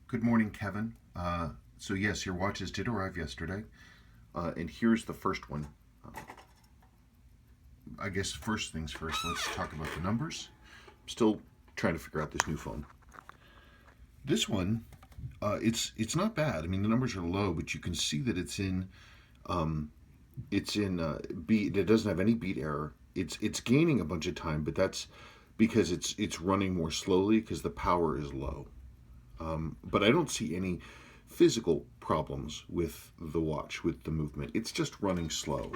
Good morning, Kevin. So yes, your watches did arrive yesterday, and here's the first one. I guess first things first. Let's talk about the numbers. I'm still trying to figure out this new phone. This one, it's not bad. I mean, the numbers are low, but you can see that it's in beat. It doesn't have any beat error. It's gaining a bunch of time, but that's because it's running more slowly because the power is low. But I don't see any physical problems with the watch, with the movement. It's just running slow.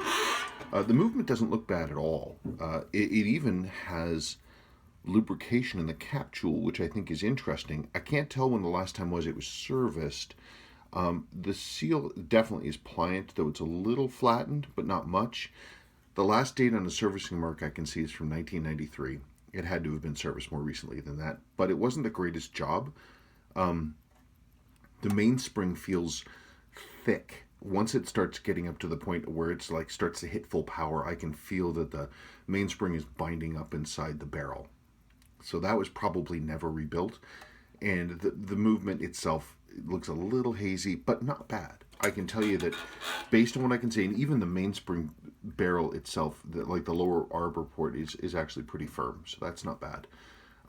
The movement doesn't look bad at all. It even has lubrication in the capsule, which I think is interesting. I can't tell when the last time was it was serviced. The seal definitely is pliant, though it's a little flattened, but not much. The last date on the servicing mark I can see is from 1993. It had to have been serviced more recently than that, but it wasn't the greatest job. The mainspring feels thick. Once it starts getting up to the point where it's like starts to hit full power, I can feel that the mainspring is binding up inside the barrel. So that was probably never rebuilt. And the movement itself looks a little hazy, but not bad. I can tell you that based on what I can see, and even the mainspring barrel itself, like the lower arbor port, is actually pretty firm. So that's not bad.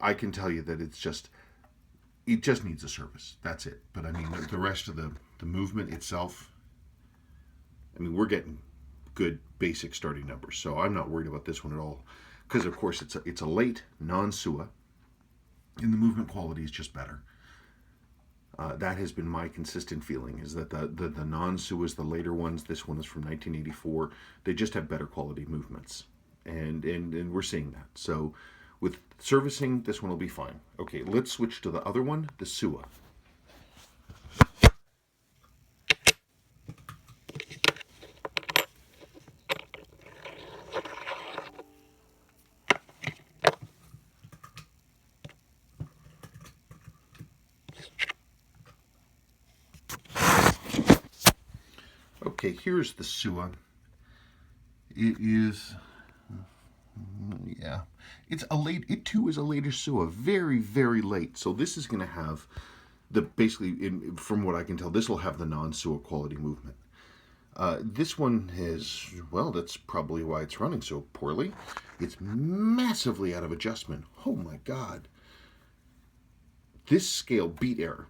I can tell you that it just needs a service. That's it. But I mean, the rest of the movement itself, I mean, we're getting good basic starting numbers. So I'm not worried about this one at all. Because, of course, it's a late non-Sua, and the movement quality is just better. That has been my consistent feeling, is that the non-Suas, the later ones, this one is from 1984, they just have better quality movements. And we're seeing that. So with servicing, this one will be fine. Okay, let's switch to the other one, the Sua. Okay, here's the Sua. It is, yeah, it's a late. It too is a later Sua, very very late. So this is going to have the basically, from what I can tell, this will have the non-Sua quality movement. This one has, well, that's probably why it's running so poorly. It's massively out of adjustment. Oh my God. This scale beat error.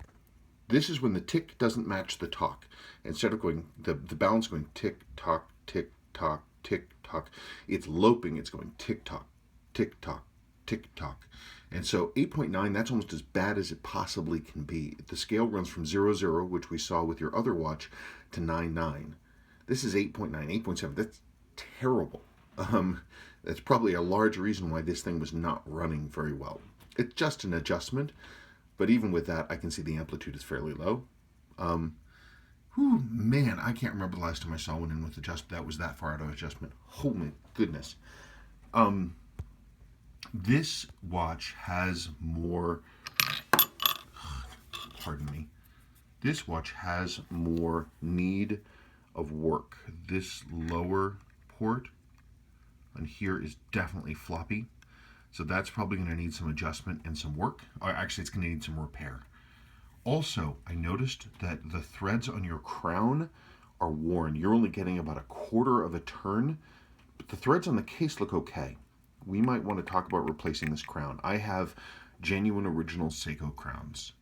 This is when the tick doesn't match the tock. Instead of going, the balance going tick tock, tick tock, tick tock, it's loping, it's going tick tock, tick tock, tick tock. And so 8.9, that's almost as bad as it possibly can be. The scale runs from 0, which we saw with your other watch, to 9.9. This is 8.9, 8.7. That's terrible. That's probably a large reason why this thing was not running very well. It's just an adjustment, but even with that, I can see the amplitude is fairly low. Whew, man, I can't remember the last time I saw one in with adjustment that was that far out of adjustment. Oh my goodness. This watch has more, pardon me, this watch has more need of work. This lower port on here is definitely floppy. So that's probably going to need some adjustment and some work. Or actually, it's going to need some repair. Also, I noticed that the threads on your crown are worn. You're only getting about a quarter of a turn, but the threads on the case look okay. We might want to talk about replacing this crown. I have genuine original Seiko crowns,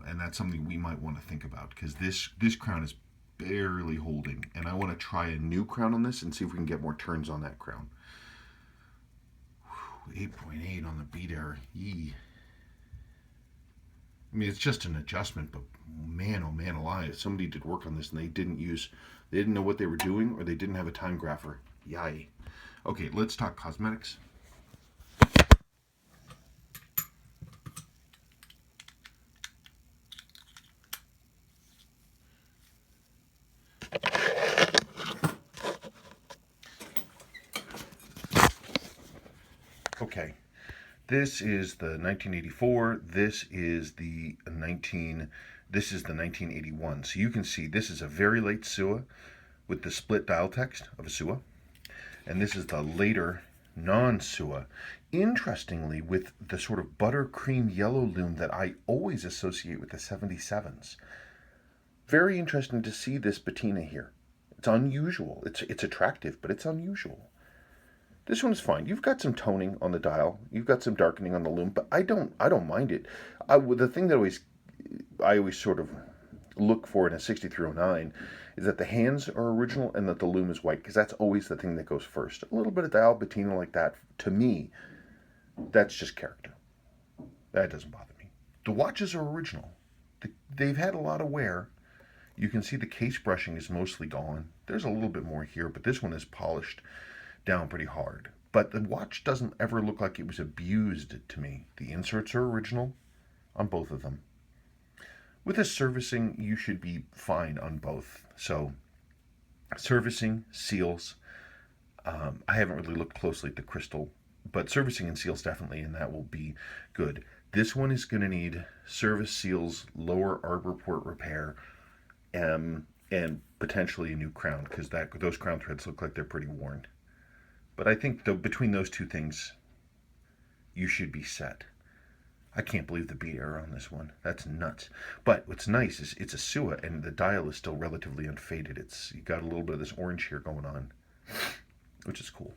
and that's something we might want to think about because this crown is barely holding, and I want to try a new crown on this and see if we can get more turns on that crown. 8.8 on the beat error. Yee. I mean, it's just an adjustment, but man, oh man alive, somebody did work on this and they didn't know what they were doing, or they didn't have a time grapher. Yay. Okay, let's talk cosmetics. Okay, this is the 1984. This is the 1981. So you can see this is a very late Sua with the split dial text of a Sua, and this is the later non-Sua. Interestingly, with the sort of buttercream yellow loom that I always associate with the 77s. Very interesting to see this patina here. It's unusual. It's attractive, but it's unusual. This one's fine. You've got some toning on the dial. You've got some darkening on the loom, but I don't mind it. The thing that I always sort of look for in a 6309 is that the hands are original and that the loom is white, because that's always the thing that goes first. A little bit of dial patina like that, to me, that's just character. That doesn't bother me. The watches are original. They've had a lot of wear. You can see the case brushing is mostly gone. There's a little bit more here, but this one is polished down pretty hard. But the watch doesn't ever look like it was abused to me. The inserts are original on both of them. With the servicing, you should be fine on both. So, servicing, seals. I haven't really looked closely at the crystal, but servicing and seals definitely, and that will be good. This one is going to need service, seals, lower arbor port repair, and potentially a new crown, because those crown threads look like they're pretty worn. But I think between those two things, you should be set. I can't believe the beat error on this one. That's nuts. But what's nice is it's a Sua, and the dial is still relatively unfaded. You got a little bit of this orange here going on, which is cool.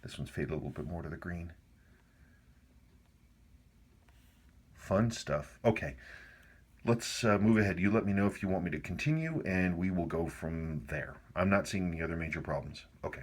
This one's faded a little bit more to the green. Fun stuff. Okay, let's move ahead. You let me know if you want me to continue, and we will go from there. I'm not seeing any other major problems. Okay.